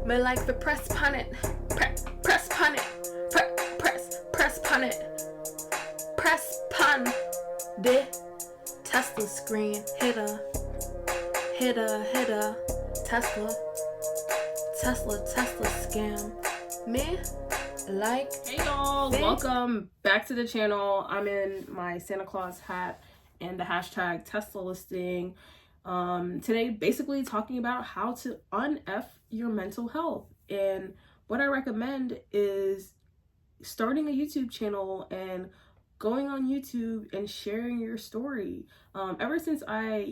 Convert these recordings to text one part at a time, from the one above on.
Me like the press pun it, press pun it, press pun it, press pun de Tesla screen hitter, Tesla scam. Me like. Hey y'all, welcome back to the channel. I'm in my Santa Claus hat and the hashtag Tesla listing. Today basically talking about how to un-F your mental health, and what I recommend is starting a YouTube channel and going on YouTube and sharing your story. Ever since I,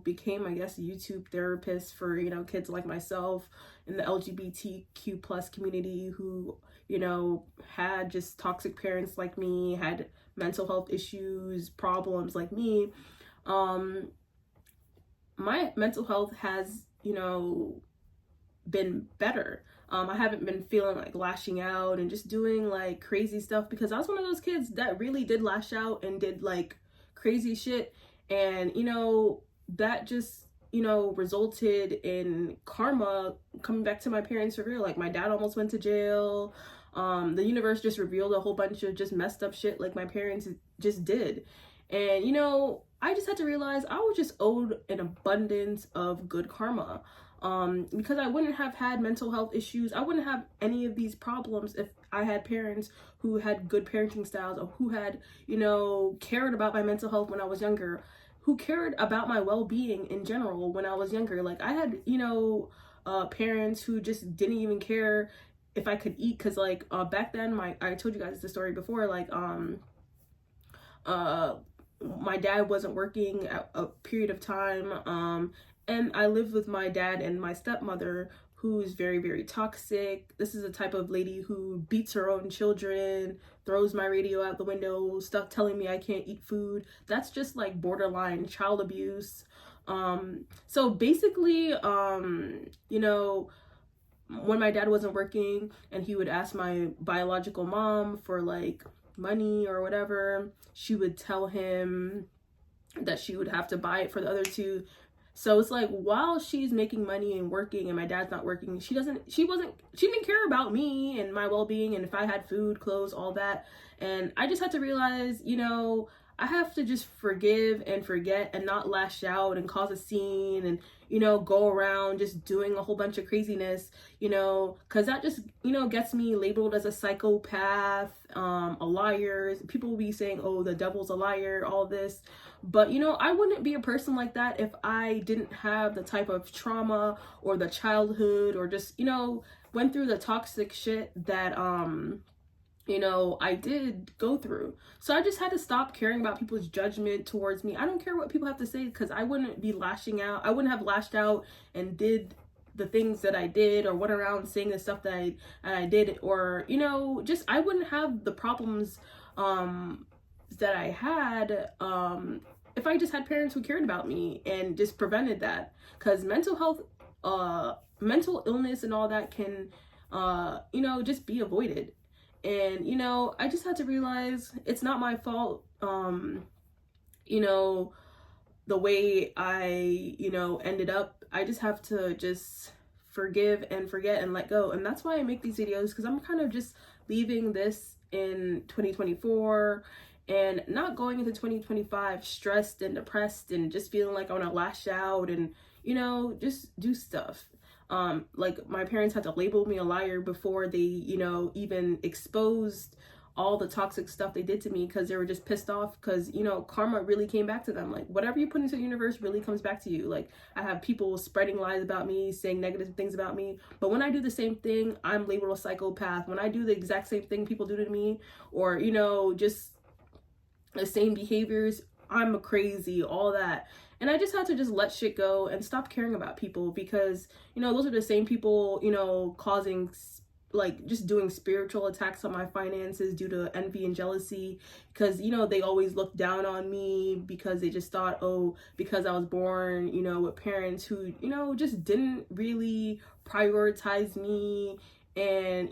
became, I guess, a YouTube therapist for, kids like myself in the LGBTQ plus community who, had just toxic parents like me, had mental health issues, problems like me. My mental health has, been better. I haven't been feeling like lashing out and just doing like crazy stuff, because I was one of those kids that really did lash out and did like crazy shit. And, that just, resulted in karma coming back to my parents for real. Like my dad almost went to jail. The universe just revealed a whole bunch of just messed up shit like my parents just did. And, I just had to realize I was just owed an abundance of good karma. Because I wouldn't have had mental health issues. I wouldn't have any of these problems if I had parents who had good parenting styles, or who had, cared about my mental health when I was younger, who cared about my well-being in general when I was younger. Like I had, parents who just didn't even care if I could eat. Cause like, back then I told you guys the story before, like, my dad wasn't working at a period of time, and I lived with my dad and my stepmother, who's very, very toxic. This is a type of lady who beats her own children, throws my radio out the window, stuff telling me I can't eat food. That's just like borderline child abuse. So basically, when my dad wasn't working and he would ask my biological mom for like money or whatever, she would tell him that she would have to buy it for the other two. So it's like, while she's making money and working and my dad's not working, she didn't care about me and my well-being and if I had food, clothes, all that. And I just had to realize, I have to just forgive and forget and not lash out and cause a scene and, go around just doing a whole bunch of craziness, because that just, gets me labeled as a psychopath, a liar. People will be saying, oh, the devil's a liar, all this. But, I wouldn't be a person like that if I didn't have the type of trauma or the childhood or just, went through the toxic shit that, I did go through. So I just had to stop caring about people's judgment towards me. I don't care what people have to say, because I wouldn't be lashing out. I wouldn't have lashed out and did the things that I did, or went around saying the stuff that I did, or, just I wouldn't have the problems that I had if I just had parents who cared about me and just prevented that. Because mental health, mental illness and all that can, just be avoided. And, I just had to realize it's not my fault, the way I, ended up. I just have to just forgive and forget and let go. And that's why I make these videos, because I'm kind of just leaving this in 2024 and not going into 2025 stressed and depressed and just feeling like I want to lash out and, just do stuff. Like my parents had to label me a liar before they, even exposed all the toxic stuff they did to me, because they were just pissed off, because, karma really came back to them. Like whatever you put into the universe really comes back to you. Like I have people spreading lies about me, saying negative things about me, but when I do the same thing, I'm labeled a psychopath. When I do the exact same thing people do to me, or, just the same behaviors, I'm a crazy, all that. And I just had to just let shit go and stop caring about people, because, those are the same people, causing, like, just doing spiritual attacks on my finances due to envy and jealousy, because, they always looked down on me because they just thought, oh, because I was born, with parents who, just didn't really prioritize me and,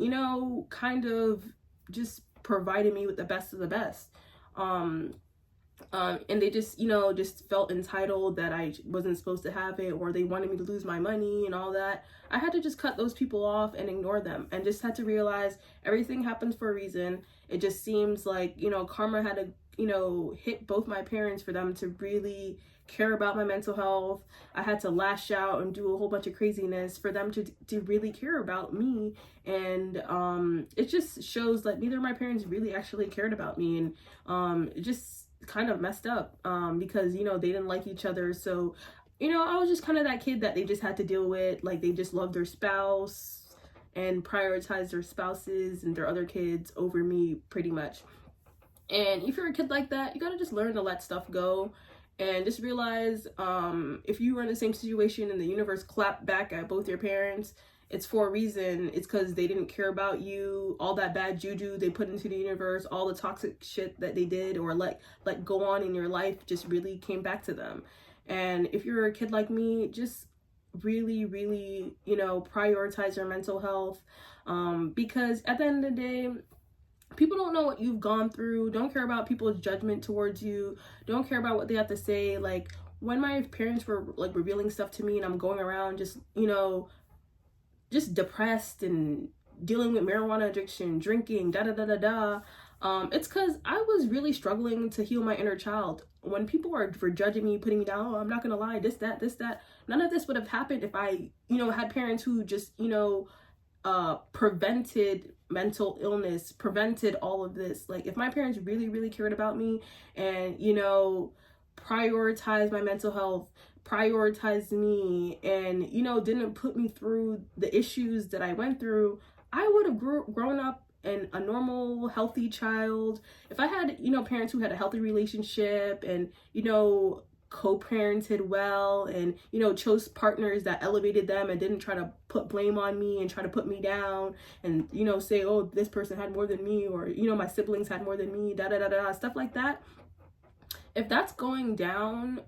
kind of just provided me with the best of the best. And they just, just felt entitled that I wasn't supposed to have it, or they wanted me to lose my money and all that. I had to just cut those people off and ignore them, and just had to realize everything happens for a reason. It just seems like, karma had to, hit both my parents for them to really care about my mental health. I had to lash out and do a whole bunch of craziness for them to really care about me. And it just shows that neither of my parents really actually cared about me. And it just kind of messed up because they didn't like each other. So I was just kind of that kid that they just had to deal with. Like, they just loved their spouse and prioritized their spouses and their other kids over me, pretty much. And if you're a kid like that, you gotta just learn to let stuff go and just realize if you were in the same situation and the universe clapped back at both your parents, it's for a reason. It's because they didn't care about you. All that bad juju they put into the universe, all the toxic shit that they did or let go on in your life, just really came back to them. And if you're a kid like me, just really, really, prioritize your mental health, because at the end of the day, people don't know what you've gone through. Don't care about people's judgment towards you. Don't care about what they have to say. Like, when my parents were like revealing stuff to me and I'm going around just, just depressed and dealing with marijuana addiction, drinking, da da da da da, it's because I was really struggling to heal my inner child. When people were judging me, putting me down, oh, I'm not gonna lie, this, that, none of this would have happened if I, had parents who just, prevented mental illness, prevented all of this. Like, if my parents really, really cared about me and, prioritized my mental health, prioritized me, and, didn't put me through the issues that I went through, I would have grown up and a normal, healthy child. If I had, parents who had a healthy relationship and, co-parented well and, chose partners that elevated them and didn't try to put blame on me and try to put me down and, say, oh, this person had more than me, or, my siblings had more than me, da da da da, stuff like that. If that's going down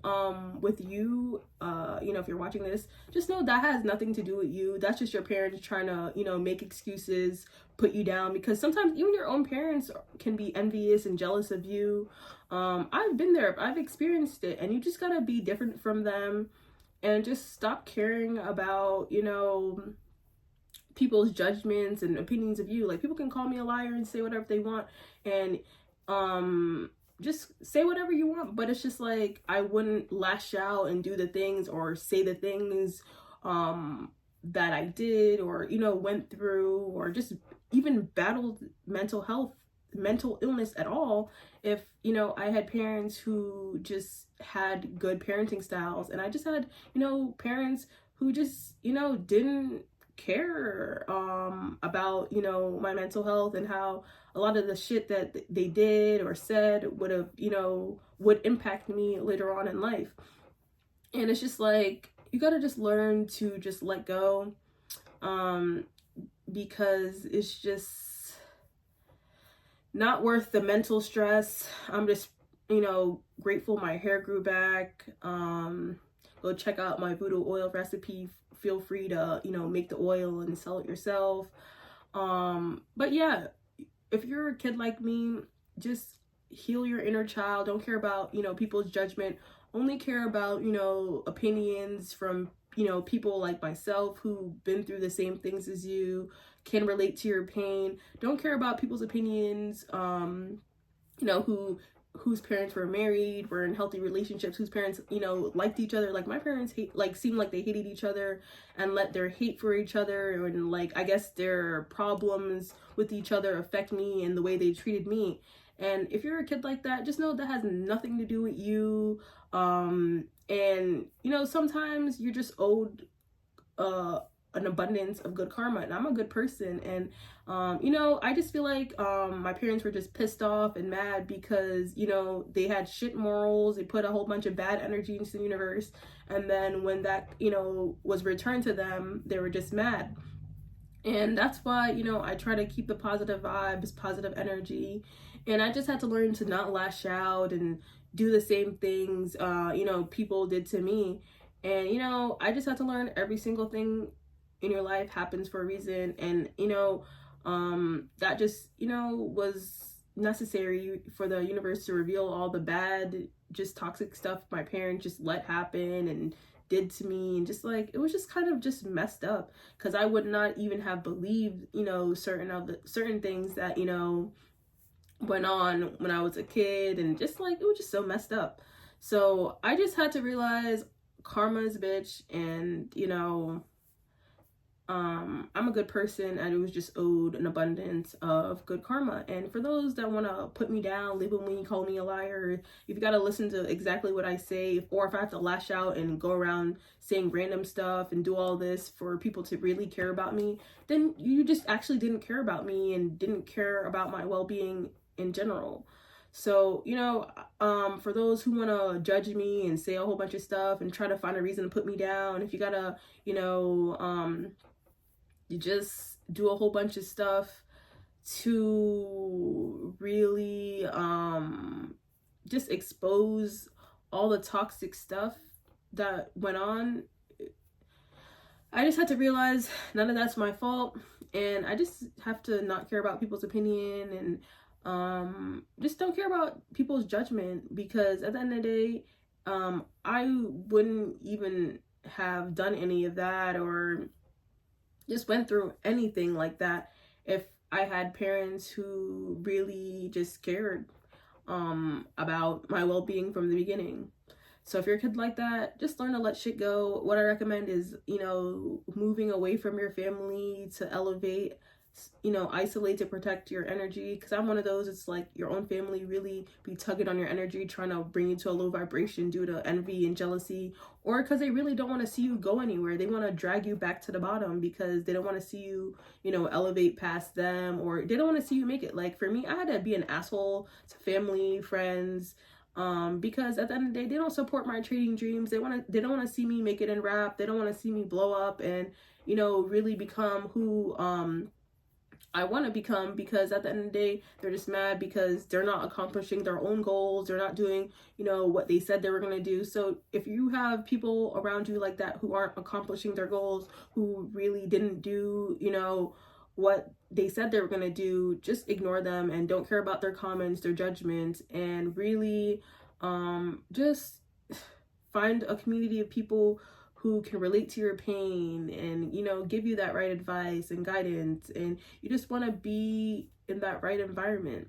with you, if you're watching this, just know that has nothing to do with you. That's just your parents trying to, make excuses, put you down, because sometimes even your own parents can be envious and jealous of you. I've been there, I've experienced it, and you just gotta be different from them and just stop caring about, people's judgments and opinions of you. Like, people can call me a liar and say whatever they want, and just say whatever you want, but it's just like, I wouldn't lash out and do the things or say the things that I did or, went through, or just even battled mental illness at all, if, I had parents who just had good parenting styles. And I just had, parents who just, didn't care about, my mental health, and how a lot of the shit that they did or said would have, would impact me later on in life. And it's just like, you gotta just learn to just let go, because it's just not worth the mental stress. I'm just, grateful my hair grew back. Go check out my voodoo oil recipe. Feel free to, make the oil and sell it yourself. But yeah, if you're a kid like me, just heal your inner child. Don't care about, people's judgment. Only care about, opinions from, people like myself who've been through the same things as you, can relate to your pain. Don't care about people's opinions, whose parents were married, were in healthy relationships, whose parents, liked each other. Like, my parents seemed like they hated each other and let their hate for each other and, I guess, their problems with each other affect me and the way they treated me. And if you're a kid like that, just know that has nothing to do with you. And, sometimes you're just owed an abundance of good karma, and I'm a good person. And I just feel like my parents were just pissed off and mad because they had shit morals. They put a whole bunch of bad energy into the universe, and then when that was returned to them, they were just mad. And that's why I try to keep the positive vibes, positive energy, and I just had to learn to not lash out and do the same things people did to me. And I just had to learn every single thing in your life happens for a reason. And that just was necessary for the universe to reveal all the bad, just toxic stuff my parents just let happen and did to me, and just like, it was just kind of just messed up, because I would not even have believed, you know, certain things that, you know, went on when I was a kid, and just like, it was just so messed up. So I just had to realize karma is a bitch, and you know, I'm a good person, and it was just owed an abundance of good karma. And for those that want to put me down, label me, call me a liar, if you got to listen to exactly what I say, or if I have to lash out and go around saying random stuff and do all this for people to really care about me, then you just actually didn't care about me and didn't care about my well-being in general. So, you know, for those who want to judge me and say a whole bunch of stuff and try to find a reason to put me down, if you gotta, you know, you just do a whole bunch of stuff to really just expose all the toxic stuff that went on. I just had to realize none of that's my fault, and I just have to not care about people's opinion, and just don't care about people's judgment, because at the end of the day, I wouldn't even have done any of that or just went through anything like that if I had parents who really just cared about my well-being from the beginning. So if you're a kid like that, just learn to let shit go. What I recommend is, you know, moving away from your family to elevate, you know, isolate to protect your energy. Because I'm one of those, it's like your own family really be tugging on your energy, trying to bring you to a low vibration due to envy and jealousy, or because they really don't want to see you go anywhere. They want to drag you back to the bottom because they don't want to see you, you know, elevate past them, or they don't want to see you make it. Like for me, I had to be an asshole to family, friends, because at the end of the day, they don't support my trading dreams. They don't want to see me make it in rap. They don't want to see me blow up and, you know, really become who I want to become, because at the end of the day, they're just mad because they're not accomplishing their own goals. They're not doing, you know, what they said they were going to do. So if you have people around you like that who aren't accomplishing their goals, who really didn't do, you know, what they said they were going to do, just ignore them and don't care about their comments, their judgments, and really just find a community of people who can relate to your pain and, you know, give you that right advice and guidance, and you just want to be in that right environment.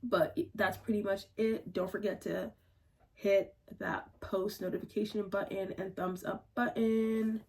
But that's pretty much it. Don't forget to hit that post notification button and thumbs up button.